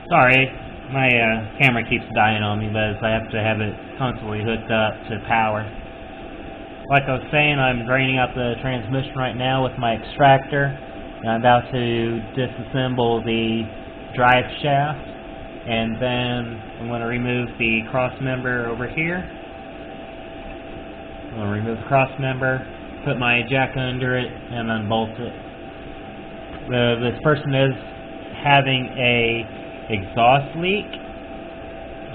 Sorry, my camera keeps dying on me, but I have to have it constantly hooked up to power. Like I was saying, I'm draining out the transmission right now with my extractor, and I'm about to disassemble the drive shaft, and then I'm going to remove the cross member over here. I'm going to remove the cross member, put my jack under it, and unbolt it. This person is having a exhaust leak.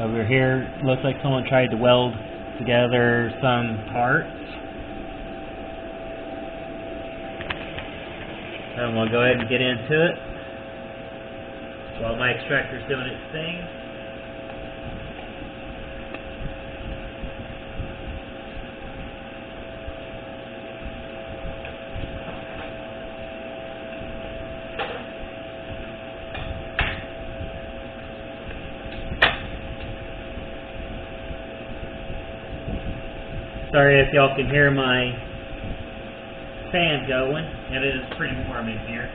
Over here, looks like someone tried to weld together some parts. And we'll go ahead and get into it while my extractor's doing its thing. Sorry if y'all can hear my fan going. It is pretty warm in here.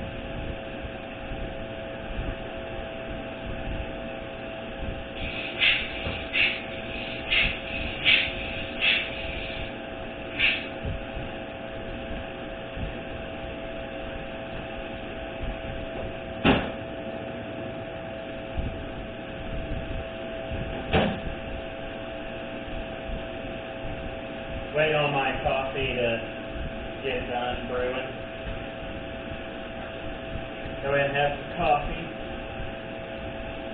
Wait on my coffee to get done brewing. Go ahead and have some coffee.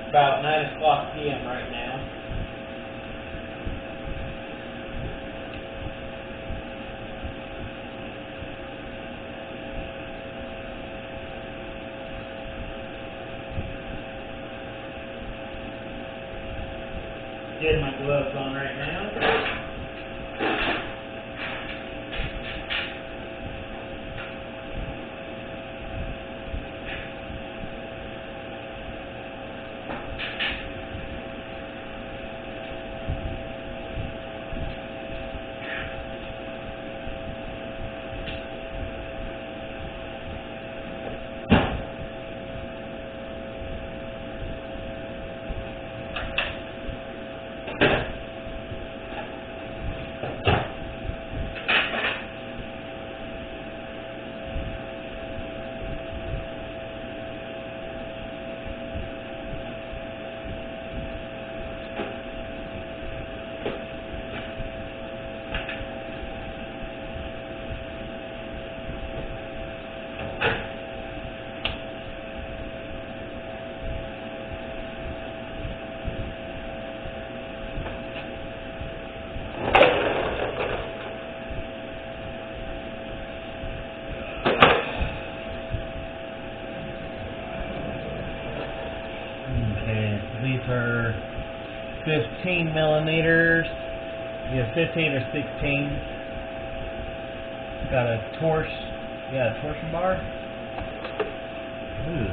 About 9 o'clock p.m. right now. Getting my gloves on right now. These are 15 millimeters. Yeah, 15 or 16. Got a torsion bar. Ooh.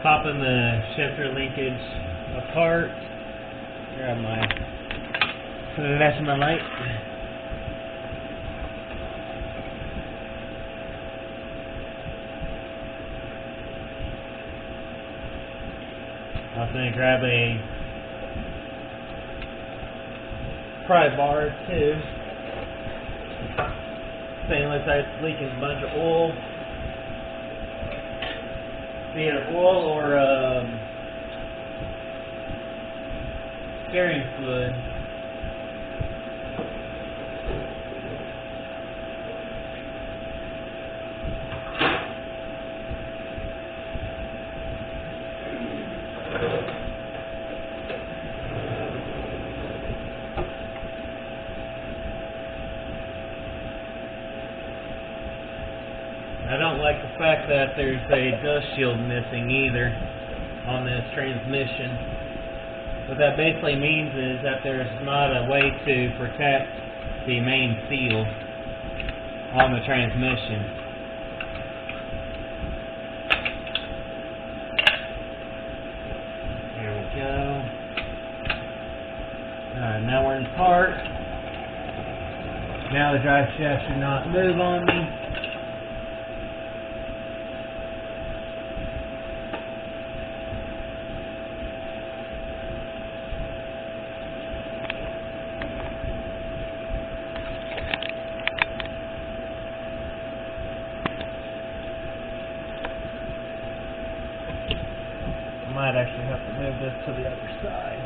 Popping the shifter linkage apart. Grab my plasma light. I'm going to grab a pry bar too. Stainless, it's leaking a bunch of oil. Either oil or steering fluid. I don't like the fact that there's a dust shield missing either on this transmission. What that basically means is that there's not a way to protect the main seal on the transmission. apart. Now the drive shaft should not move on me. Might actually have to move this to the other side.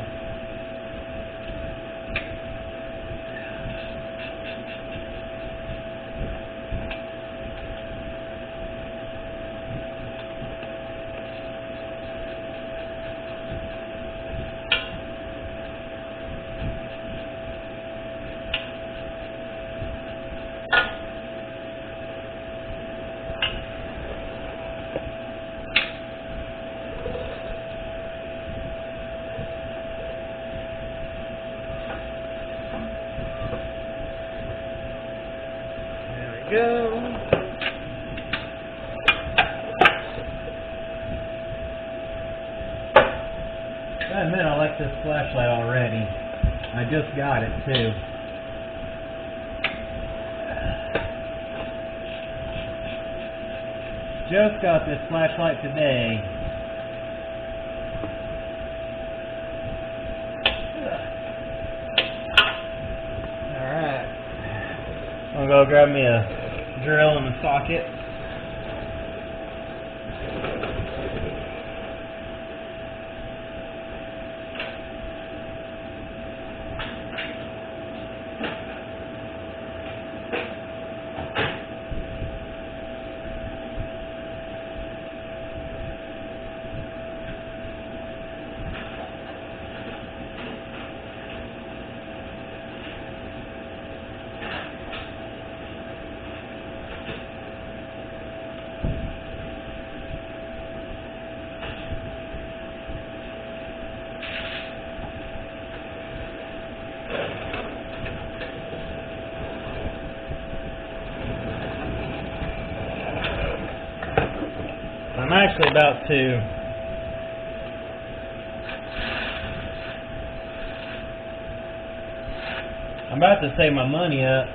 Go. I admit I like this flashlight already. I just got it too. Just got this flashlight today. Alright. I'm gonna go grab me a drill in the socket. I'm actually about to save my money up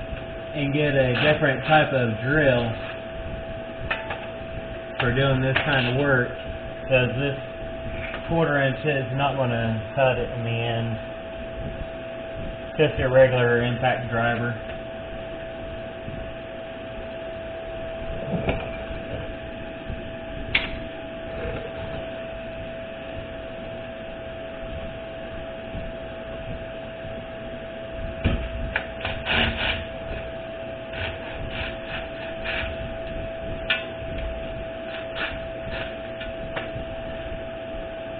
and get a different type of drill for doing this kind of work, because this 1/4 inch is not going to cut it in the end. Just a regular impact driver.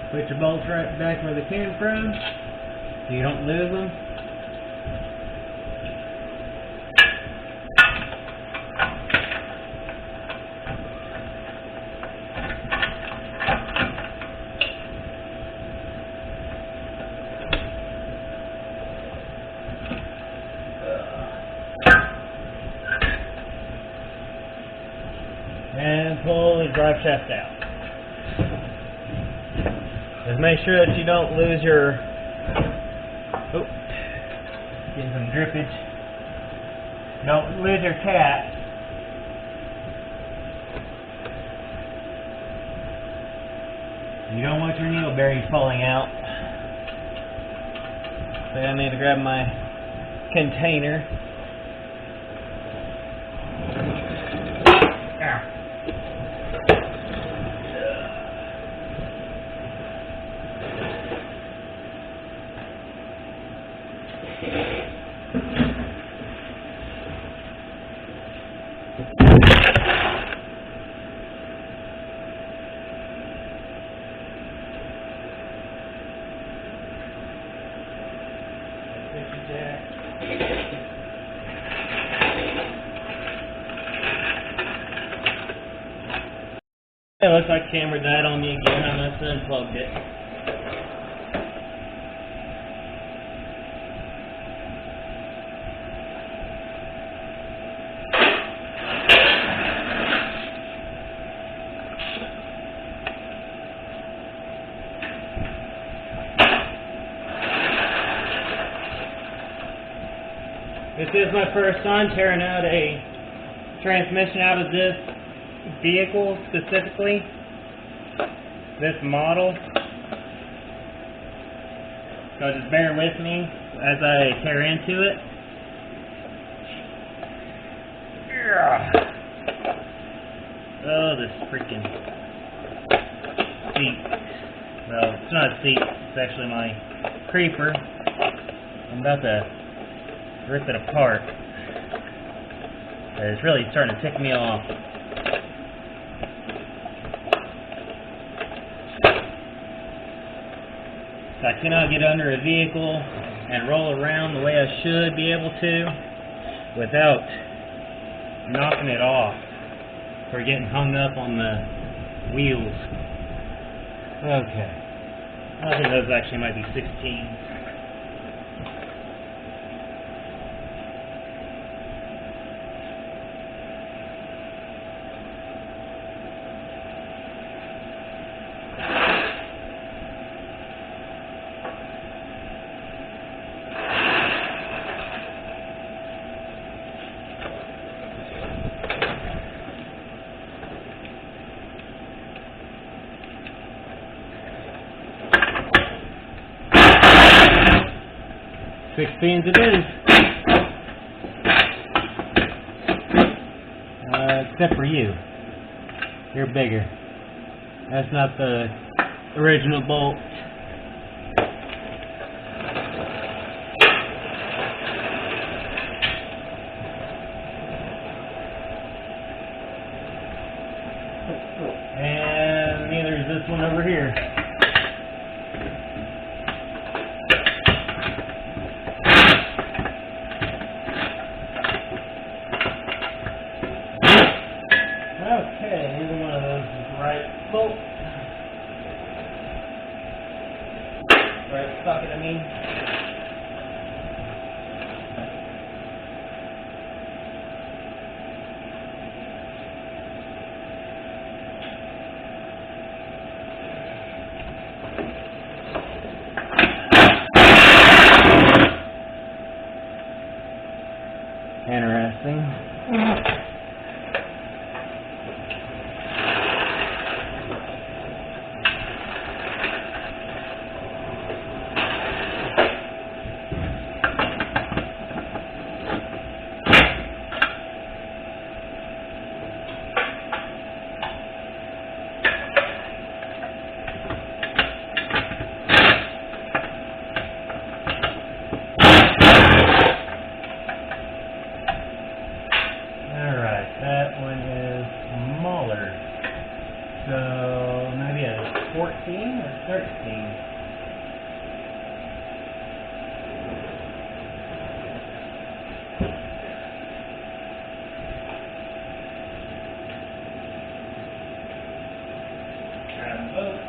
Put your bolts right back where they came from so you don't lose them. And pull the drive shaft out. Just make sure that you don't lose your, getting some drippage. Don't lose your cap. You don't want your needle bearings falling out. So I need to grab my container. Ow. It looks like camera died on me again. I must have unplugged it. This is my first time tearing out a transmission out of this vehicle specifically, this model. So just bear with me as I tear into it. Oh, this freaking seat. Well, it's not a seat, it's actually my creeper. I'm about to rip it apart. It's really starting to tick me off. I cannot get under a vehicle and roll around the way I should be able to without knocking it off or getting hung up on the wheels. Okay. I think those actually might be 16. Sixteens it is. Except for you. You're bigger. That's not the original bolt. And neither is this one over here. Okay, neither one of those is the right bolt. Right socket, I mean. Interesting. That one is smaller. So maybe a 14 or 13. Grab them both.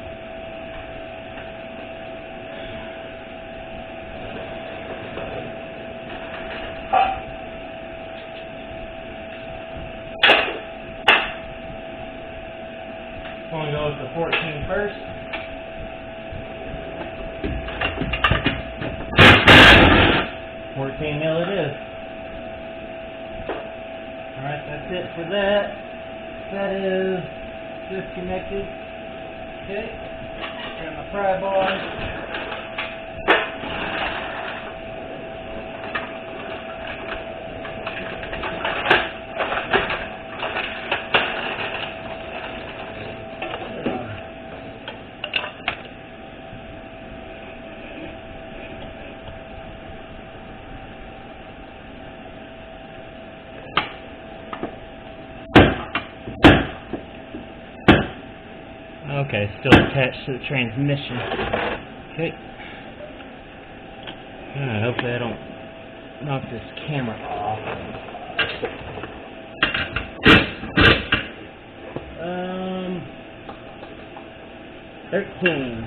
I'm going to go with the 14 first. $14 it is. Alright, that's it for that. That is disconnected. Okay. Grab my pry bar. Okay, still attached to the transmission. Okay. Hopefully I don't knock this camera off. 13.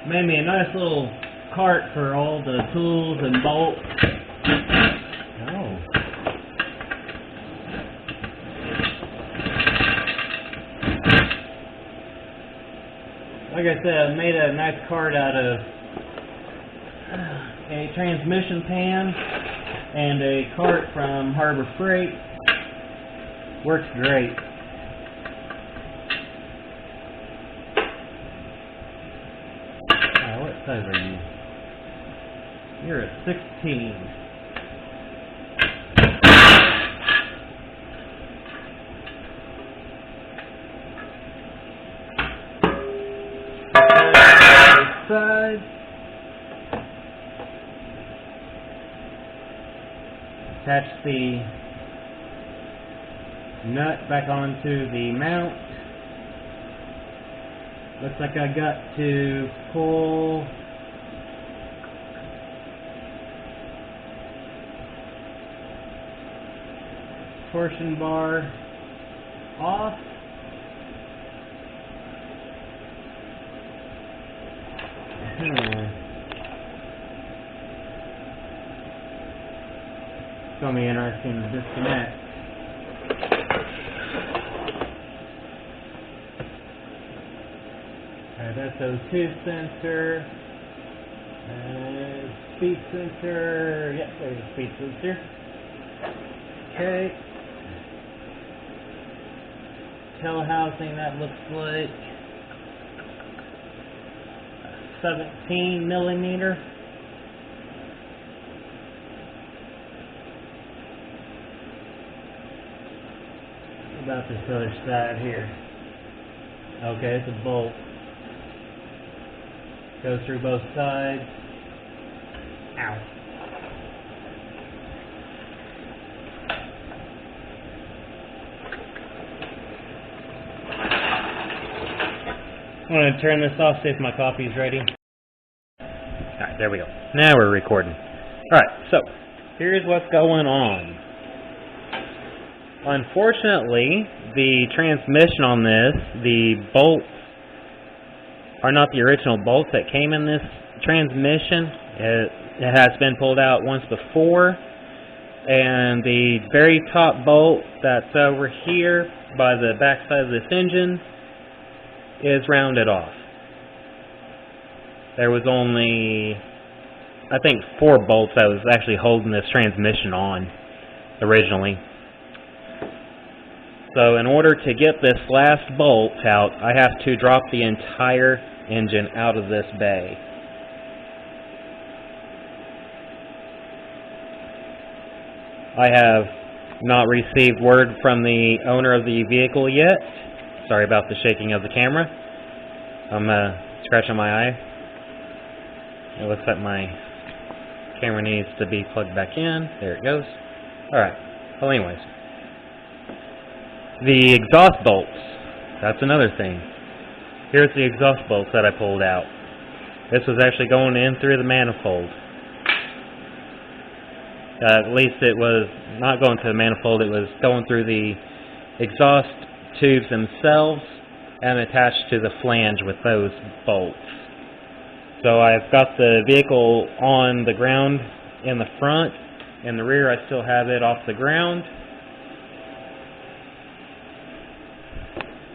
Made me a nice little cart for all the tools and bolts. Like I said, I made a nice cart out of a transmission pan and a cart from Harbor Freight. Works great. What size are you? You're a 16. Side. Attach the nut back onto the mount. Looks like I got to pull torsion bar off. It's going to be interesting to disconnect. Alright, that's O2 sensor. Speed sensor. Yep, there's a speed sensor. Okay. Telehousing, that looks like 17 millimeter. What about this other side here? Okay, it's a bolt. Goes through both sides. Ow. I'm going to turn this off, see if my coffee's ready. Alright, there we go. Now we're recording. Alright, so, here's what's going on. Unfortunately, the transmission on this, the bolts, are not the original bolts that came in this transmission. It has been pulled out once before. And the very top bolt that's over here by the back side of this engine is rounded off. There was only, I think, 4 bolts that was actually holding this transmission on originally. So in order to get this last bolt out, I have to drop the entire engine out of this bay. I have not received word from the owner of the vehicle yet. Sorry about the shaking of the camera. I'm scratching my eye. It looks like my camera needs to be plugged back in. There it goes. Alright. Well, anyways. The exhaust bolts. That's another thing. Here's the exhaust bolts that I pulled out. This was actually going in through the manifold. At least it was not going to the manifold. It was going through the exhaust tubes themselves and attached to the flange with those bolts. So I've got the vehicle on the ground in the front. In the rear I still have it off the ground.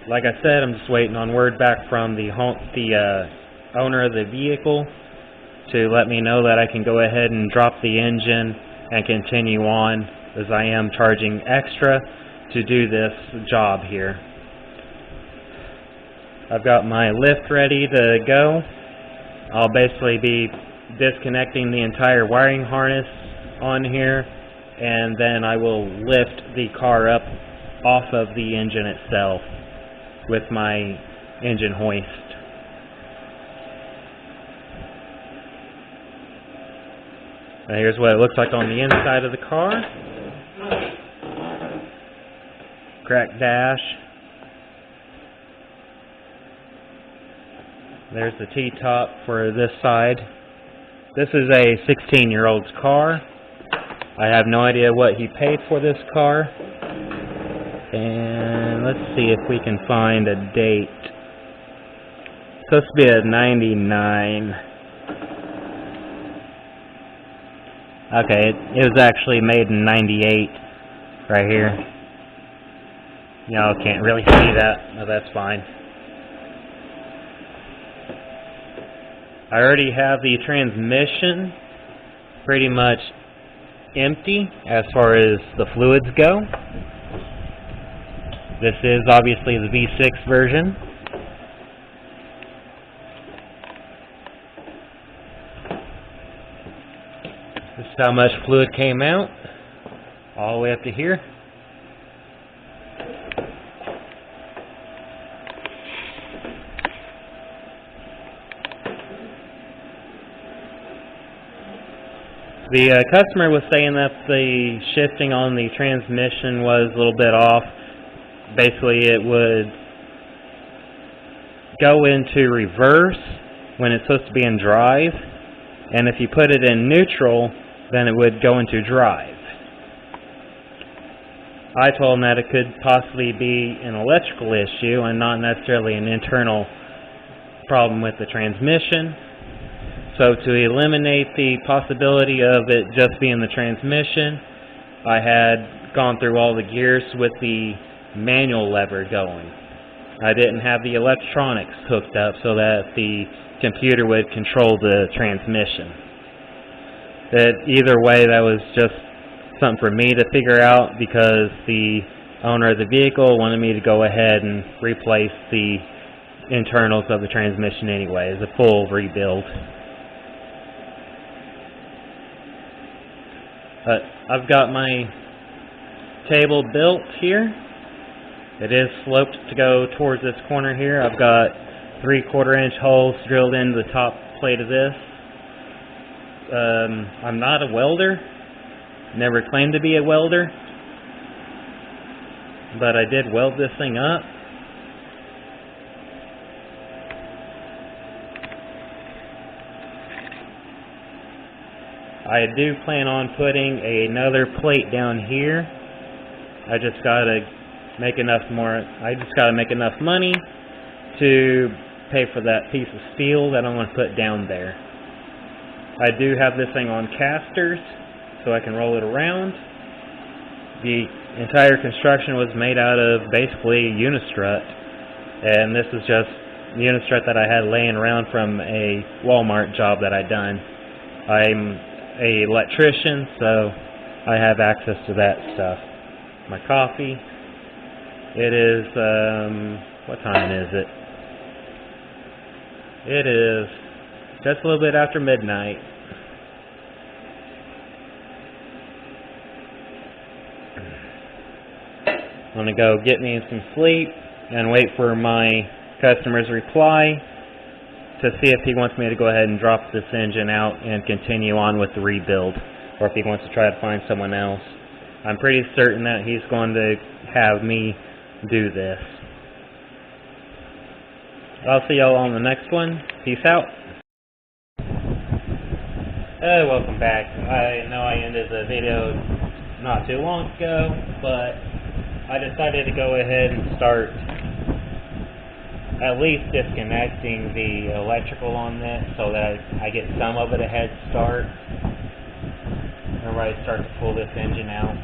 Like I said, I'm just waiting on word back from the owner of the vehicle to let me know that I can go ahead and drop the engine and continue on, as I am charging extra to do this job here. I've got my lift ready to go. I'll basically be disconnecting the entire wiring harness on here, and then I will lift the car up off of the engine itself with my engine hoist. Now here's what it looks like on the inside of the car. Cracked dash. There's the T-top for this side. This is a 16-year-old's car. I have no idea what he paid for this car. And let's see if we can find a date. It's supposed to be a 99. Okay, it was actually made in 98 right here. Y'all can't really see that. No, that's fine. I already have the transmission pretty much empty as far as the fluids go. This is obviously the V6 version. This is how much fluid came out, all the way up to here. The customer was saying that the shifting on the transmission was a little bit off. Basically, it would go into reverse when it's supposed to be in drive, and if you put it in neutral, then it would go into drive. I told him that it could possibly be an electrical issue and not necessarily an internal problem with the transmission. So to eliminate the possibility of it just being the transmission, I had gone through all the gears with the manual lever going. I didn't have the electronics hooked up so that the computer would control the transmission. Either way, that was just something for me to figure out because the owner of the vehicle wanted me to go ahead and replace the internals of the transmission anyway, as a full rebuild. But I've got my table built here. It is sloped to go towards this corner here. I've got 3/4-inch holes drilled into the top plate of this. I'm not a welder. Never claimed to be a welder. But I did weld this thing up. I do plan on putting another plate down here. I just gotta make enough money to pay for that piece of steel that I'm going to put down there. I do have this thing on casters so I can roll it around. The entire construction was made out of basically unistrut, and this is just unistrut that I had laying around from a Walmart job that I done. I'm an electrician, so I have access to that stuff. My coffee. It is, what time is it? It is just a little bit after midnight. I'm going to go get me some sleep and wait for my customer's reply to see if he wants me to go ahead and drop this engine out and continue on with the rebuild, or if he wants to try to find someone else. I'm pretty certain that he's going to have me do this. I'll see y'all on the next one. Peace out. Welcome back. I know I ended the video not too long ago, but I decided to go ahead and start at least disconnecting the electrical on this so that I get some of it a head start whenever I start to pull this engine out.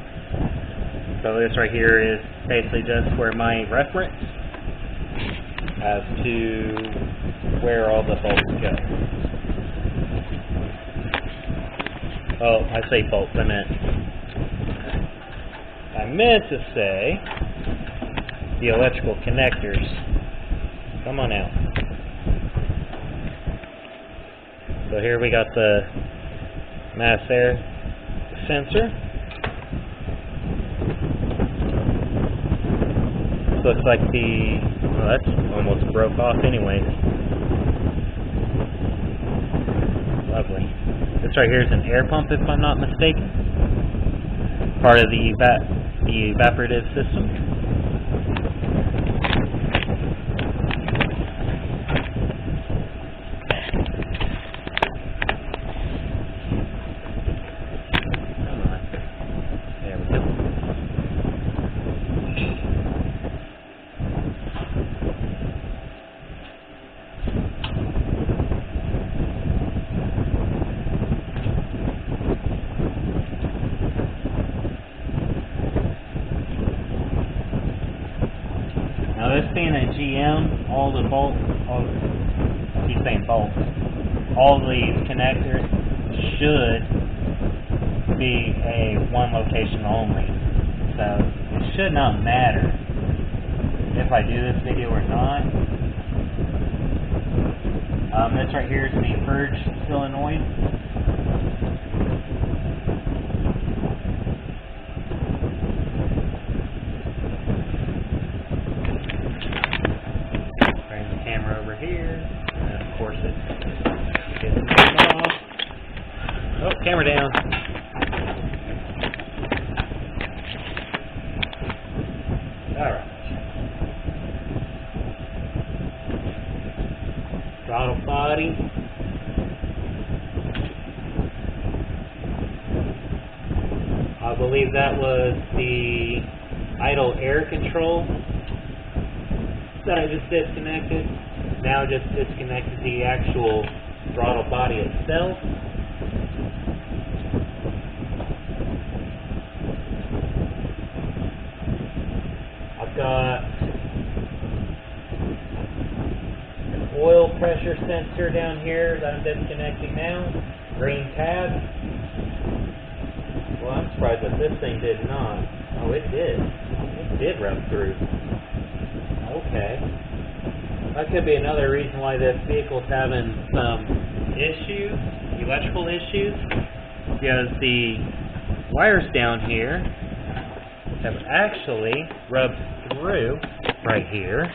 So this right here is basically just for my reference as to where all the bolts go. Oh, I say bolts, I meant to say the electrical connectors. Come on out. So here we got the mass air sensor. Looks like that's almost broke off anyways. Lovely. This right here is an air pump if I'm not mistaken. Part of the evaporative system. This being a GM, all the bolts, I keep saying bolts, all these connectors should be a one location only. So it should not matter if I do this video or not. This right here is the purge solenoid. Bring the camera over here, and of course it gets off. Oh, camera down. Alright. Throttle body. I believe that was the idle air control that I just disconnected. Now just disconnected the actual throttle body itself. I've got an oil pressure sensor down here that I'm disconnecting now. Green tab. Well, I'm surprised that this thing did not. Oh, it did. It did rub through. Okay. That could be another reason why this vehicle's having some issues, electrical issues, because the wires down here have actually rubbed through right here.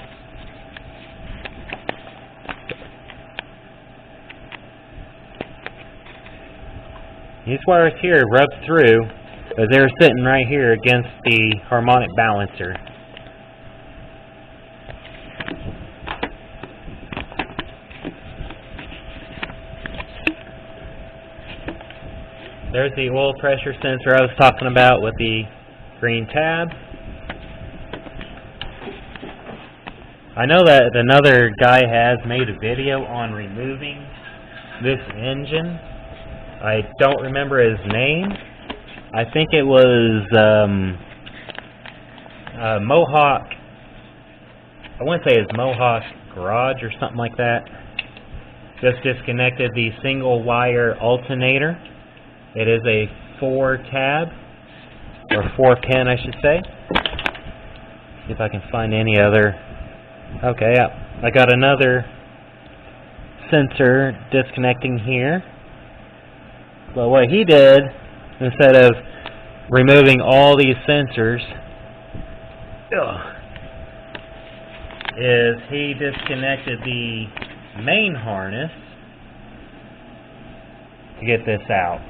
These wires here rubbed through as they're sitting right here against the harmonic balancer. There's the oil pressure sensor I was talking about with the green tab. I know that another guy has made a video on removing this engine. I don't remember his name. I think it was Mohawk. I want to say it's Mohawk Garage or something like that. Just disconnected the single wire alternator. It is a 4-tab, or 4-pin I should say. See if I can find any other. Okay, yeah. I got another sensor disconnecting here. But what he did, instead of removing all these sensors, is he disconnected the main harness to get this out.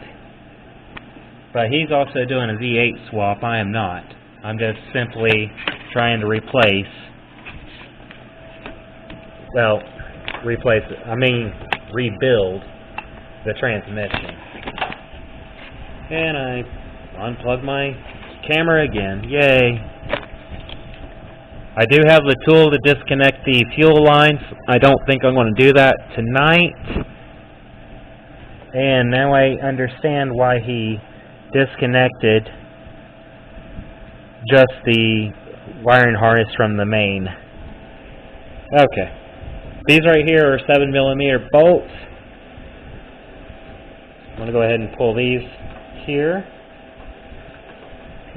But he's also doing a V8 swap. I am not. I'm just simply trying to replace, well, rebuild the transmission. And I unplug my camera again. Yay. I do have the tool to disconnect the fuel lines. I don't think I'm going to do that tonight. And now I understand why he disconnected just the wiring harness from the main. Okay. These right here are 7mm bolts. I'm going to go ahead and pull these here.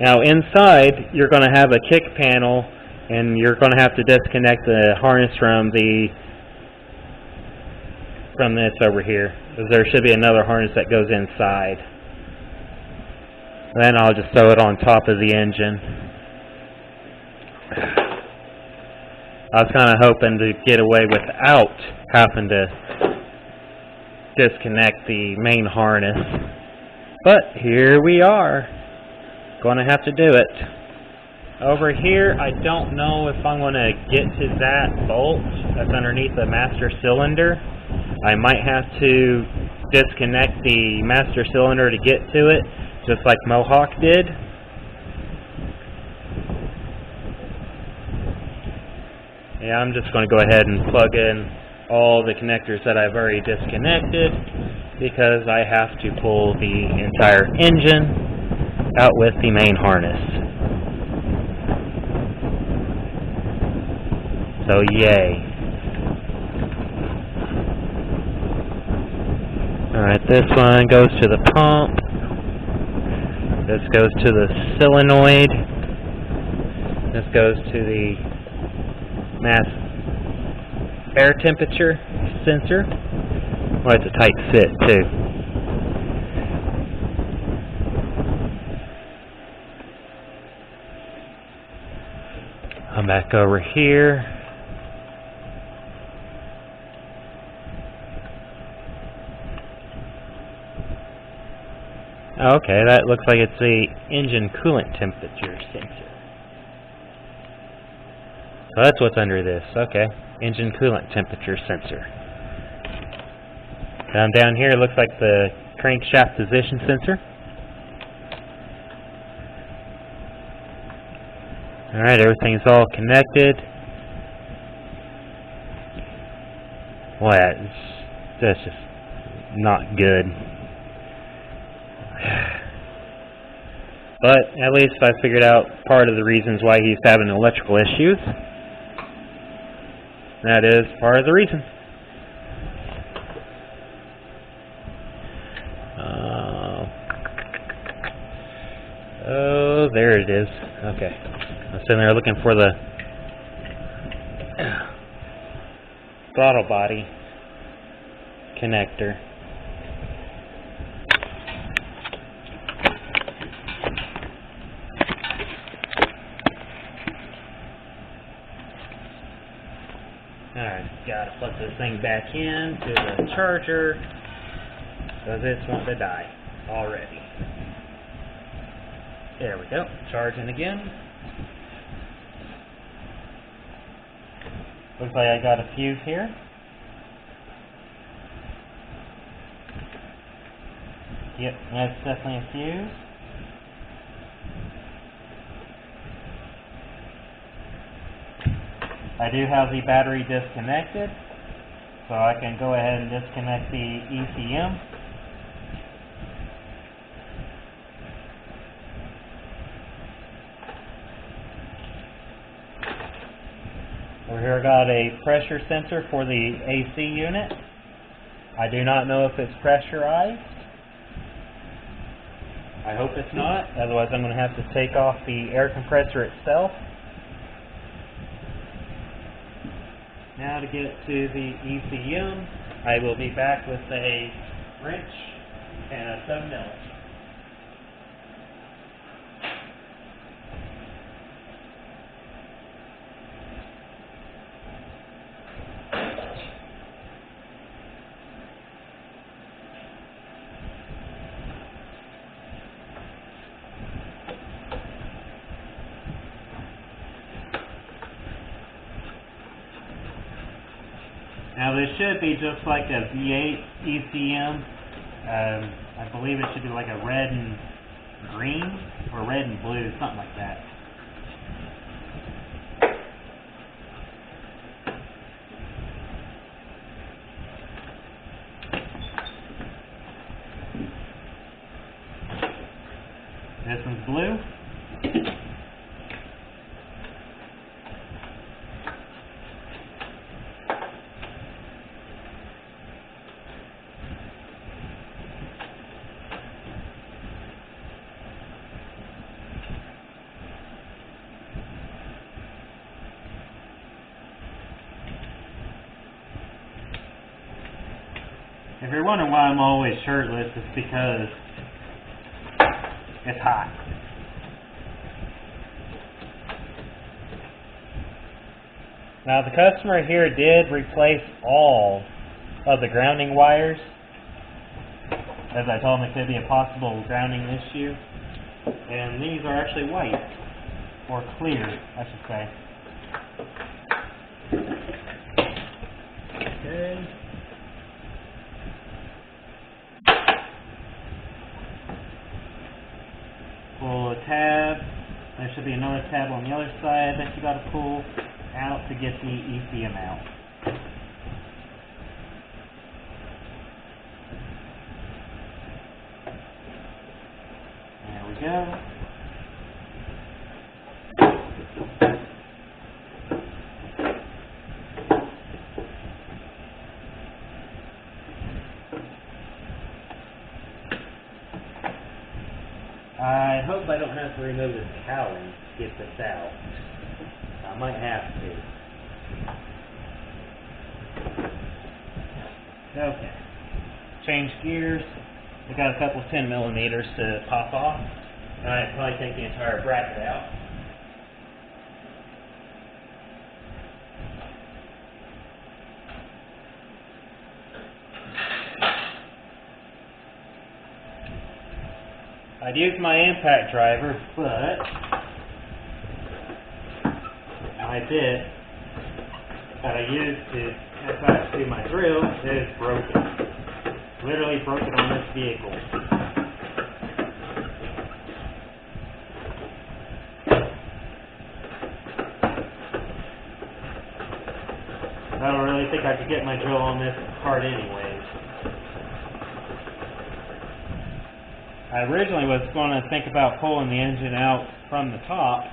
Now inside you're going to have a kick panel, and you're going to have to disconnect the harness from this over here, because there should be another harness that goes inside. And then I'll just sew it on top of the engine. I was kind of hoping to get away without having to disconnect the main harness. But here we are. Going to have to do it. Over here, I don't know if I'm going to get to that bolt that's underneath the master cylinder. I might have to disconnect the master cylinder to get to it, just like Mohawk did. Yeah, I'm just going to go ahead and plug in all the connectors that I've already disconnected, because I have to pull the entire engine out with the main harness. So yay. Alright, this one goes to the pump. This goes to the solenoid. This goes to the mass air temperature sensor. Well, it's a tight fit too. I'm back over here. Okay, that looks like it's the engine coolant temperature sensor. So that's what's under this. Okay, engine coolant temperature sensor. Down here, it looks like the crankshaft position sensor. Alright, everything's all connected. Well, that's just not good. But at least I figured out part of the reasons why he's having electrical issues. That is part of the reason. Oh, there it is. Okay. I was sitting there looking for the throttle body connector. Alright, gotta plug this thing back in to the charger because it's wanting to die already. There we go, charging again. Looks like I got a fuse here. Yep, that's definitely a fuse. I do have the battery disconnected, so I can go ahead and disconnect the ECM. Over here I got a pressure sensor for the AC unit. I do not know if it's pressurized. I hope it's not, otherwise I'm going to have to take off the air compressor itself. Now to get to the ECM, I will be back with a wrench and a 7mm. Now this should be just like a V8 ECM. I believe it should be like a red and green, or red and blue, something like that. This one's blue. If you're wondering why I'm always shirtless, it's because it's hot. Now the customer here did replace all of the grounding wires. As I told him, it could be a possible grounding issue. And these are actually white, or clear, I should say. Okay. Pull a tab. There should be another tab on the other side that you got to pull out to get the ECM out. There we go. to remove this cowling to get this out. I might have to. Okay. Change gears. I got a couple 10mm to pop off. I'd probably take the entire bracket out. I'd use my impact driver, but my bit that I used to attach to my drill is broken. Literally broken on this vehicle. I don't really think I could get my drill on this part anyways. I originally was going to think about pulling the engine out from the top,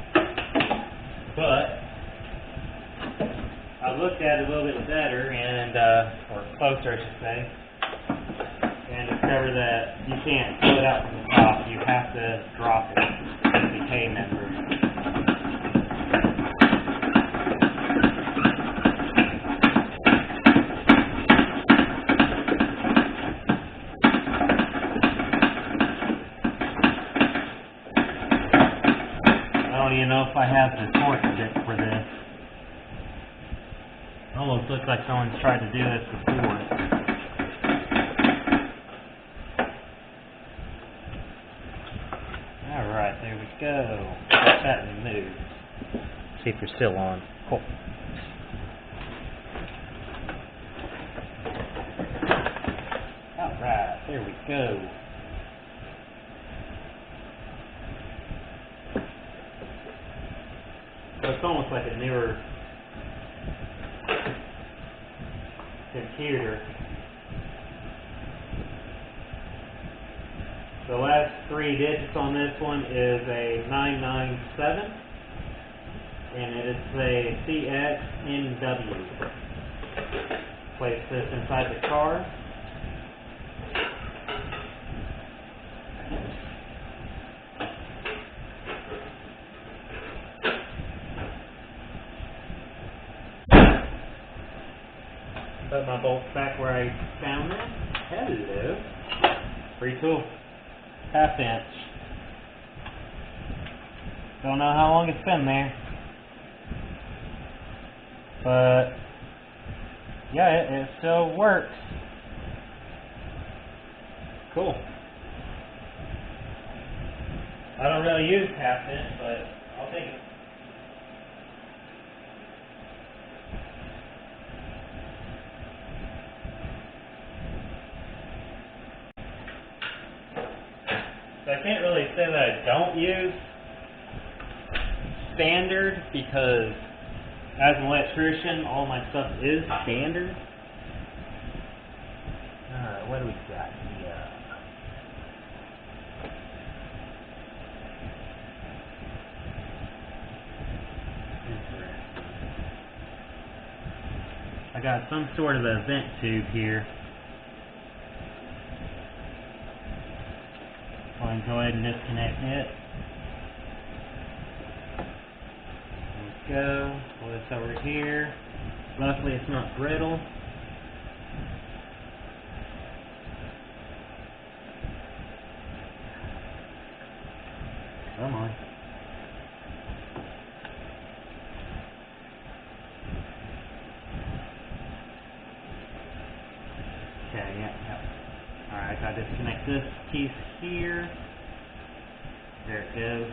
but I looked at it a little bit better, and or closer I should say, and discovered that you can't pull it out from the top. You have to drop it with the K member. I don't even know if I have the torque bit for this. Almost looks like someone's tried to do this before. Alright, there we go. Get that removed. See if you're still on. Cool. Alright, there we go. So it's almost like a newer computer. The last 3 digits on this one is a 997, and it is a CXNW. Place this inside the car. Put my bolts back where I found them. Hello. Free tool. 1/2 inch. Don't know how long it's been there. But yeah, it still works. Cool. I don't really use 1/2 inch, but I'll take it. So I can't really say that I don't use standard, because as an electrician, all my stuff is standard. Alright, what do we got here? Interesting. I got some sort of a vent tube here. I'll go ahead and disconnect it. There we go. Pull this over here. Luckily it's not brittle. Come on. Okay, yeah. Alright, I gotta disconnect this piece here. There it goes.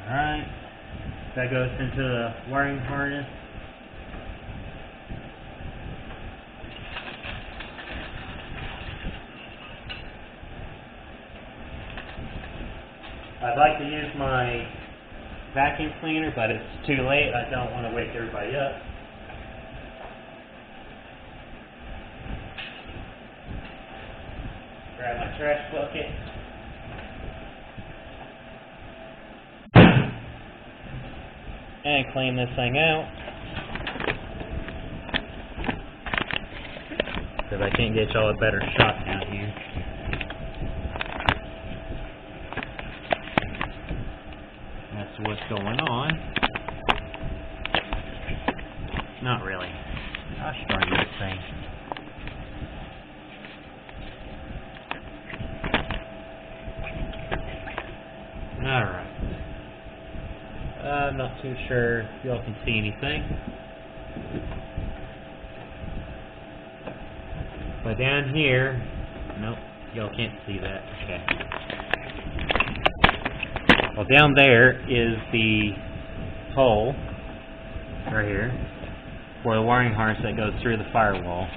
Alright. That goes into the wiring harness. I'd like to use my vacuum cleaner, but it's too late. I don't want to wake everybody up. Grab my trash bucket. And clean this thing out. Because I can't get y'all a better shot down here. what's going on. Not really. Gosh darn this thing. Alright. I'm not too sure if y'all can see anything. But down here, nope, y'all can't see that. Okay. Well, down there is the hole, right here, for the wiring harness that goes through the firewall.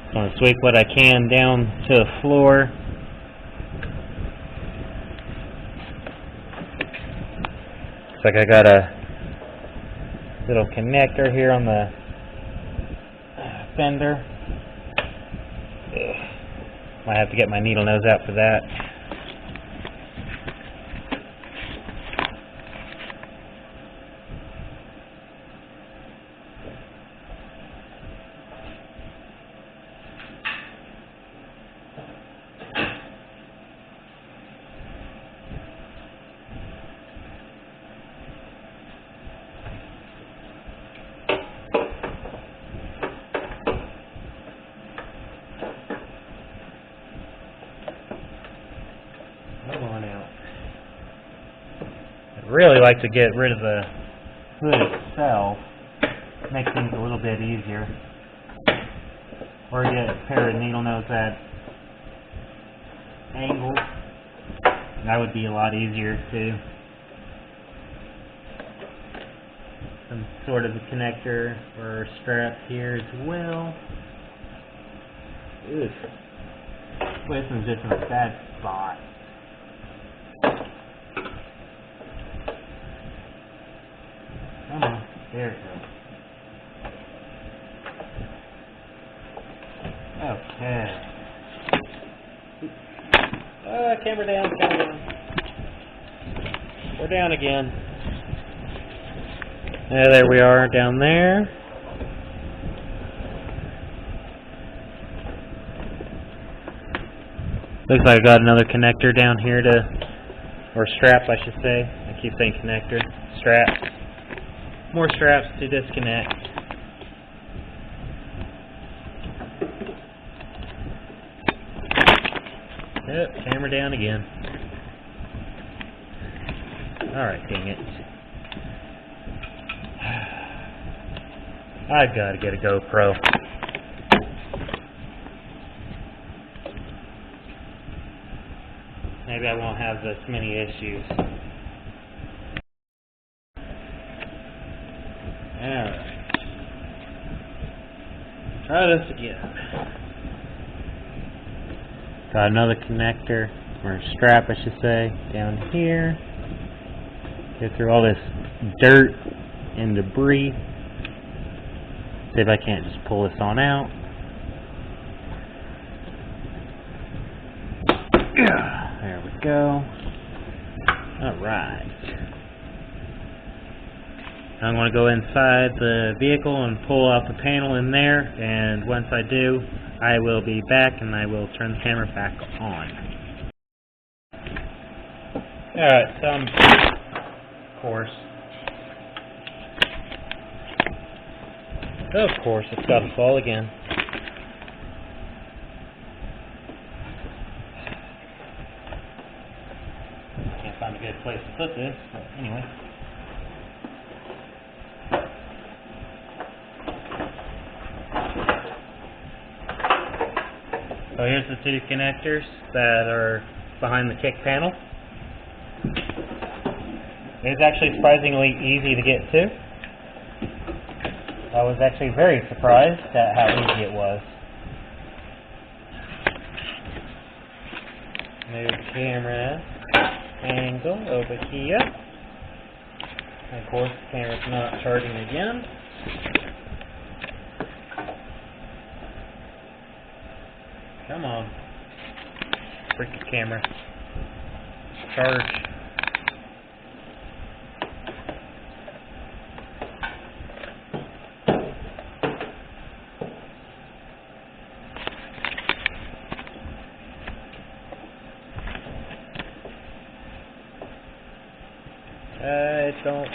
I'm going to sweep what I can down to the floor. Looks like I got a little connector here on the fender. Might have to get my needle nose out for that. Come on out. I'd really like to get rid of the hood itself. Make things a little bit easier. Or get a pair of needle nose at angles. That would be a lot easier too. Some sort of a connector or strap here as well. Oof. This one's just in a bad spot. Come on, there it goes. Okay. Camera down, camera down. We're down again. There we are, down there. Looks like I got another connector down here or strap I should say. I keep saying connector. Straps. More straps to disconnect. Yep, camera down again. Alright, dang it. I've got to get a GoPro. Maybe I won't have this many issues. Alright. Try this again. Got another connector, or strap I should say, down here. Get through all this dirt and debris. See if I can't just pull this on out. There we go. Alright. I'm going to go inside the vehicle and pull out the panel in there, and once I do, I will be back and I will turn the camera back on. Alright, so of course, it's got to fall again. Can't find a good place to put this, but anyway. So here's the two connectors that are behind the kick panel. It's actually surprisingly easy to get to. I was actually very surprised at how easy it was. Move camera angle over here. And of course, the camera's not charging again. Come on. Freaking camera. Charge. don't.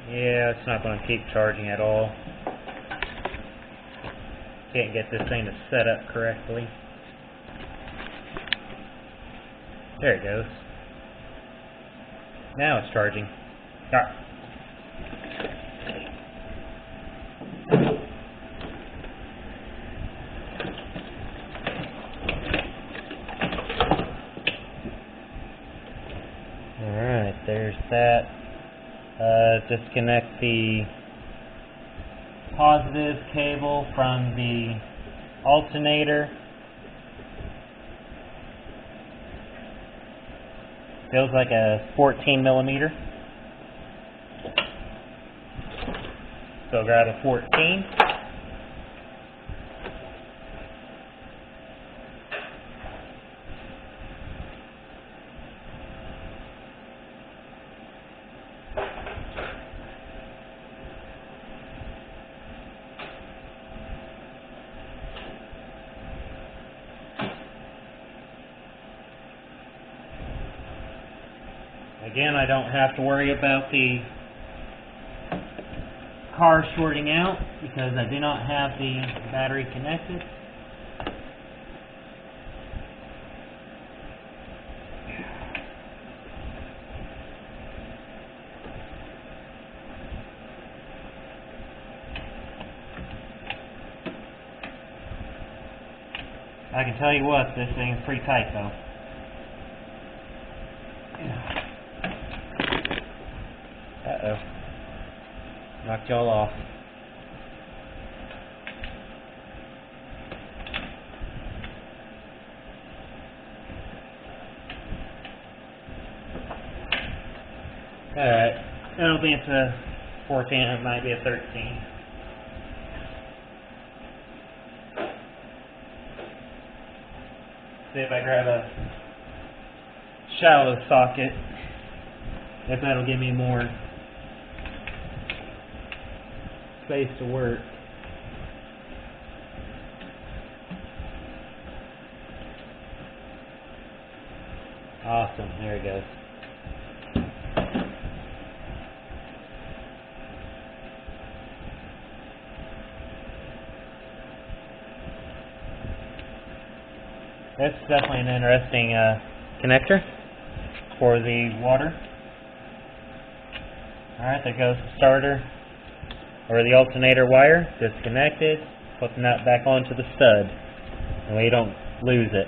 Yeah, it's not going to keep charging at all. Can't get this thing to set up correctly. There it goes. Now it's charging. Ah. Alright, there's that. Disconnect the positive cable from the alternator. Feels like a 14 millimeter. So grab a 14. Again, I don't have to worry about the car shorting out because I do not have the battery connected. I can tell you what, this thing is pretty tight though. Uh-oh. Knocked y'all off. Alright. I don't think it's a 14, it might be a 13. See if I grab a shallow socket, if that'll give me more space to work. Awesome, there it goes. That's definitely an interesting connector for the water. Alright, there goes the starter, or the alternator wire, disconnected. Put the nut back onto the stud, and we don't lose it.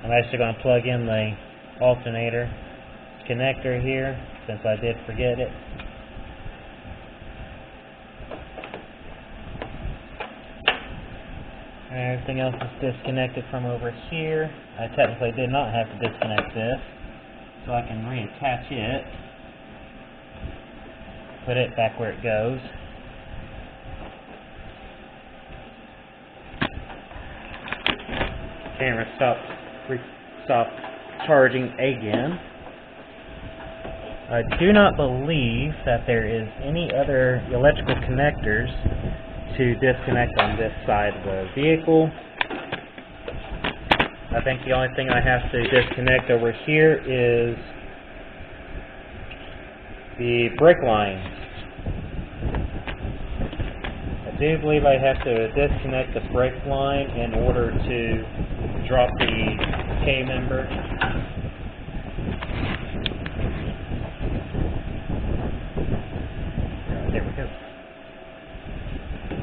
I'm actually going to plug in the alternator connector here, since I did forget it. Everything else is disconnected from over here. I technically did not have to disconnect this, so I can reattach it. Put it back where it goes. Camera stopped charging again. I do not believe that there is any other electrical connectors to disconnect on this side of the vehicle. I think the only thing I have to disconnect over here is the brake lines. I do believe I have to disconnect the brake line in order to drop the K-member. There we go.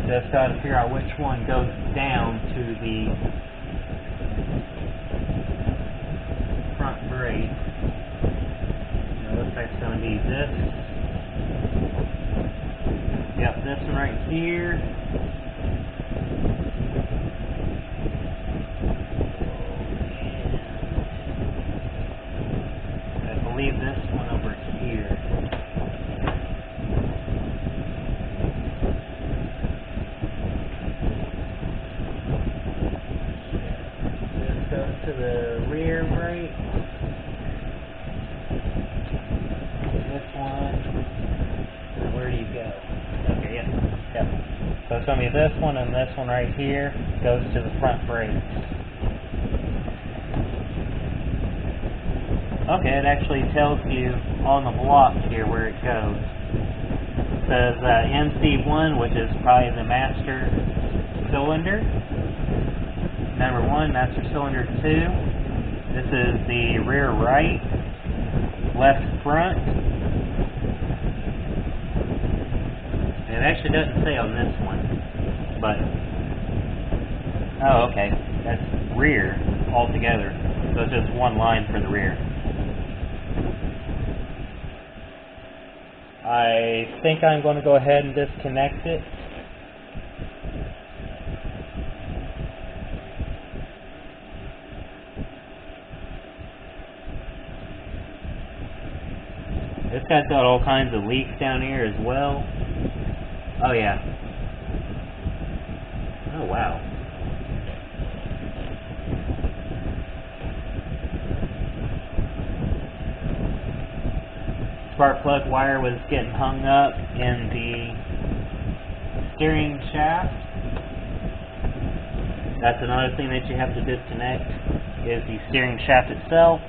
Just got to figure out which one goes down to the front brake. It looks like it's going to be this. Yep, this one right here. I believe this one over here. To the rear brake. This one. Where do you go? Okay, yep. So it's going to be this one and this one right here goes to the front brakes. Okay, it actually tells you on the block here where it goes. It says NC1, which is probably the master cylinder. Number 1, master cylinder 2. This is the rear right, left front. It actually doesn't say on this one, but oh, okay, that's rear altogether. So it's just one line for the rear. I think I'm going to go ahead and disconnect it. This guy's got all kinds of leaks down here as well. Oh yeah. Oh wow. Spark plug wire was getting hung up in the steering shaft. That's another thing that you have to disconnect, is the steering shaft itself.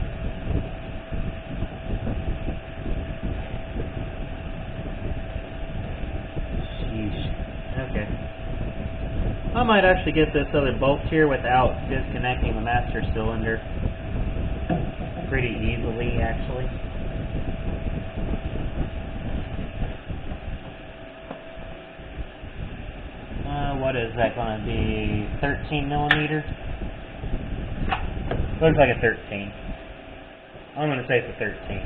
Okay. I might actually get this other bolt here without disconnecting the master cylinder. Pretty easily, actually. What is that going to be? 13 millimeter? Looks like a 13. I'm going to say it's a 13.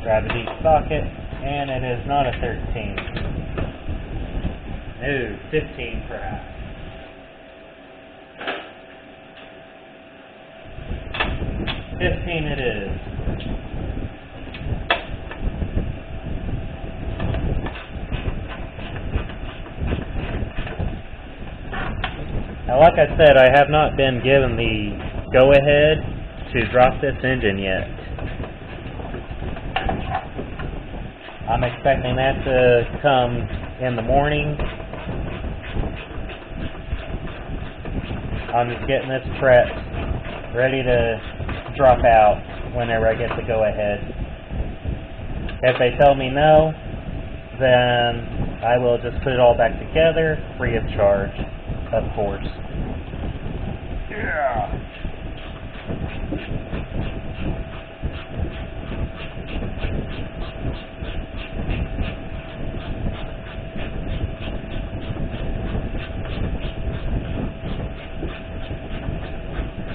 Grab a deep socket, and it is not a 13. No, 15 perhaps. 15 it is. Now, like I said, I have not been given the go-ahead to drop this engine yet. I'm expecting that to come in the morning. I'm just getting this prepped, ready to drop out whenever I get the go-ahead. If they tell me no, then I will just put it all back together, free of charge, of course. Yeah.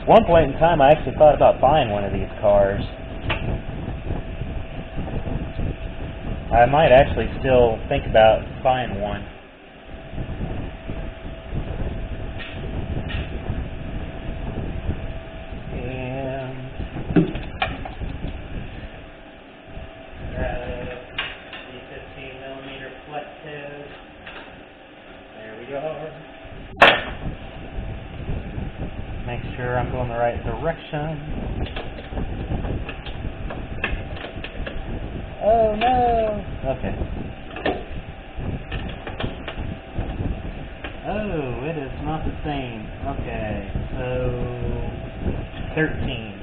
One point in time, I actually thought about buying one of these cars. I might actually still think about buying one. And the 15 millimeter flex head. There we go. Make sure I'm going the right direction. Oh no! Okay. Oh, it is not the same. Okay, so 13.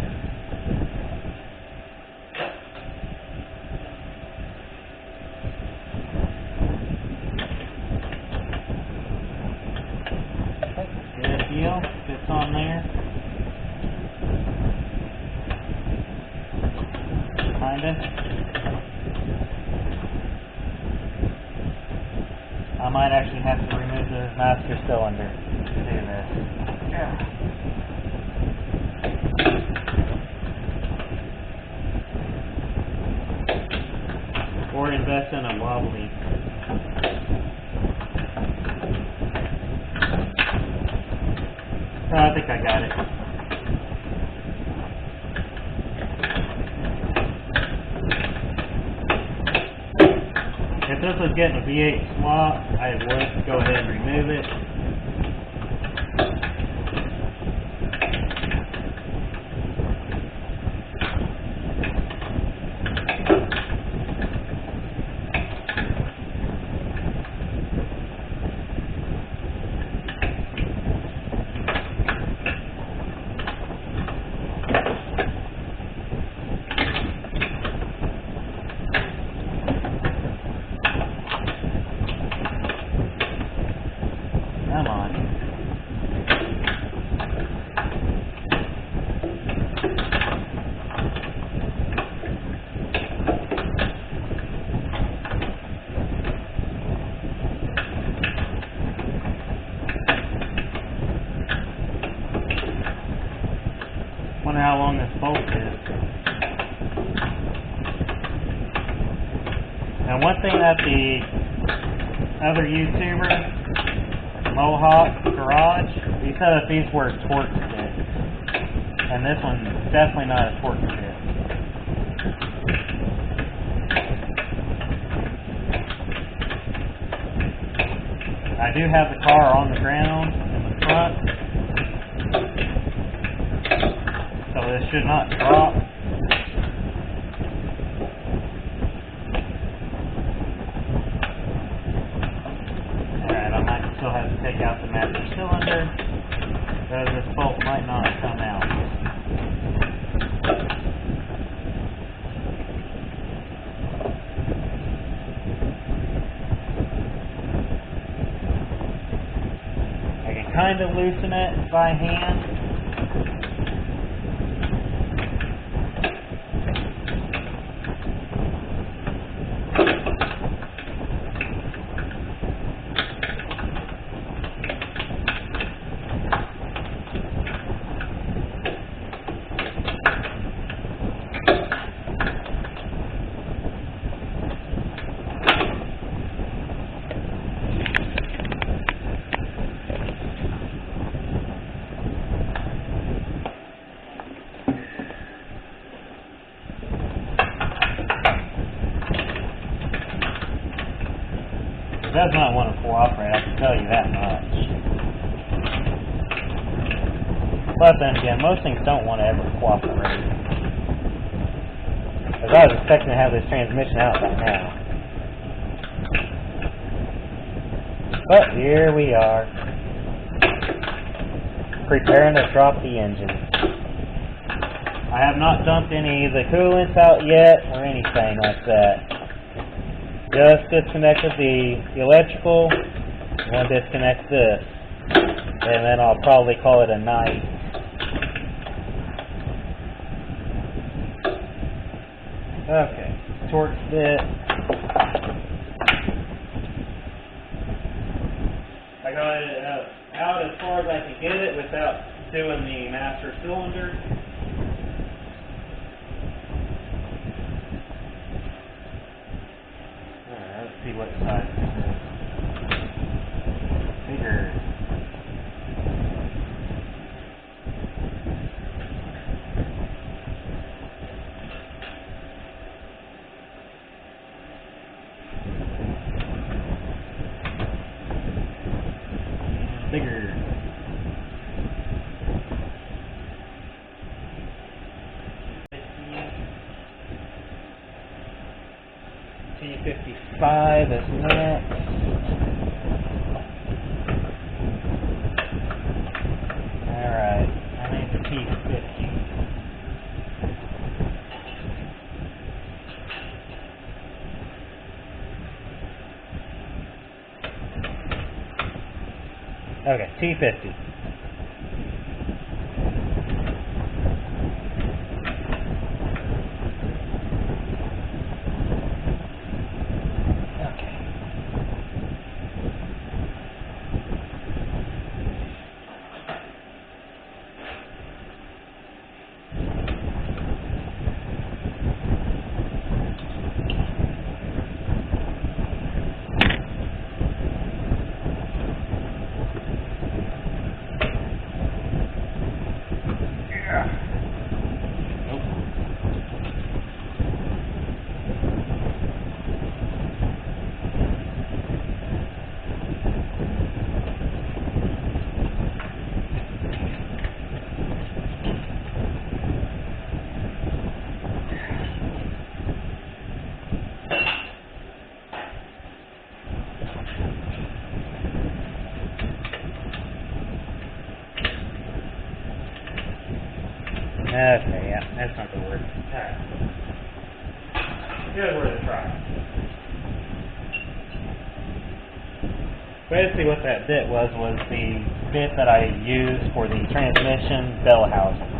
Good deal. Fits on there. Kinda. I might actually have to remove the master cylinder to do this. Yeah. Or invest in a wobbly. Oh, I think I got it. If this was getting a V8 slot, I would go ahead and remove it. Come on. Wonder how long this bolt is. And one thing that the other YouTuber, Mohawk Garage, he said that these were torque sticks. And this one's definitely not a torque stick. I do have the car on the ground in the front, so this should not drop. Alright, I might still have to take out the master cylinder, because this bolt might not come out. I can kind of loosen it by hand. It does not want to cooperate, I can tell you that much. But then again, most things don't want to ever cooperate. Because I was expecting to have this transmission out by now. But here we are, preparing to drop the engine. I have not dumped any of the coolants out yet, or anything like that. Just disconnected the electrical, I'm going to disconnect this, and then I'll probably call it a night. Okay, torque bit. I got it out as far as I can get it without doing the master cylinder. Let's see what size this is. Bigger. Bigger. T55 is next. Alright, I need the T50. Okay, T50. Okay, yeah, that's not gonna work. Alright. Good, worth a try. Basically what that bit was the bit that I used for the transmission bell housing.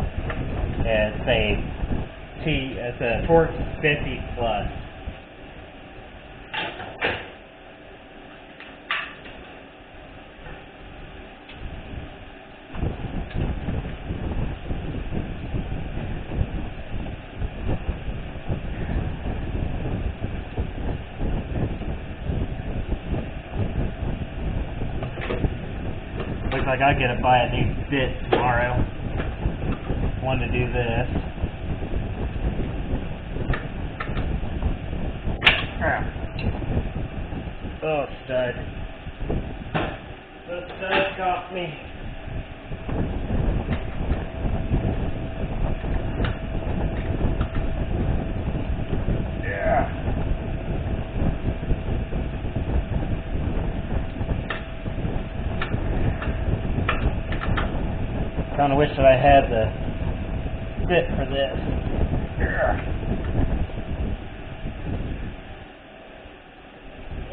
It's a torque 50 plus. Looks like I gotta buy a new bit tomorrow. One to do this. Oh, stud. The stud got me. Yeah. Kind of wish that I had the bit for this. Yeah.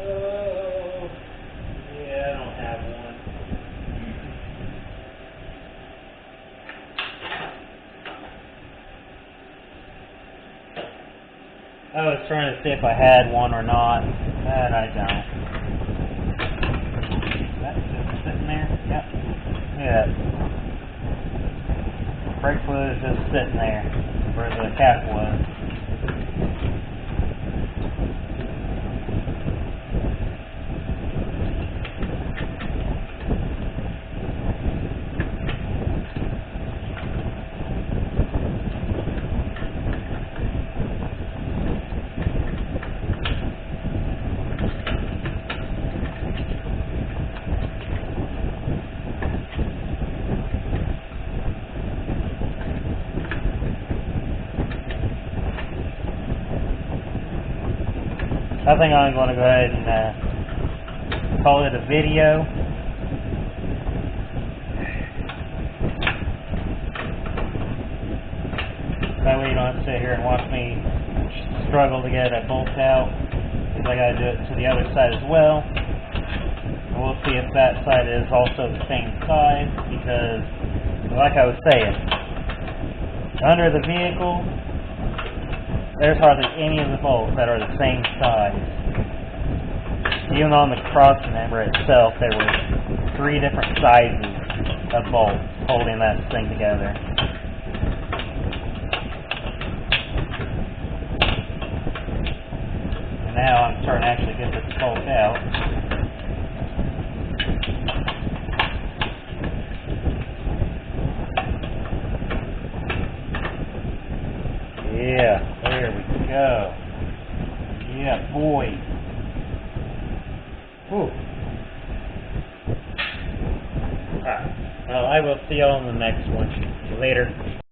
Oh, yeah, I don't have one. I was trying to see if I had one or not, and I don't. That's just sitting there? Yep. Yeah. Brake fluid is just sitting there where the cap was. I think I'm going to go ahead and call it a video. That way you don't have to sit here and watch me struggle to get a bolt out, because I got to do it to the other side as well. And we'll see if that side is also the same size, because like I was saying, under the vehicle, there's hardly any of the bolts that are the same size. Even on the cross member itself, there were 3 different sizes of bolts holding that thing together. And now I'm starting to actually get this bolt out. Yeah, there we go. Yeah, boy. Whew. Alright, well, I will see y'all in the next one. Later.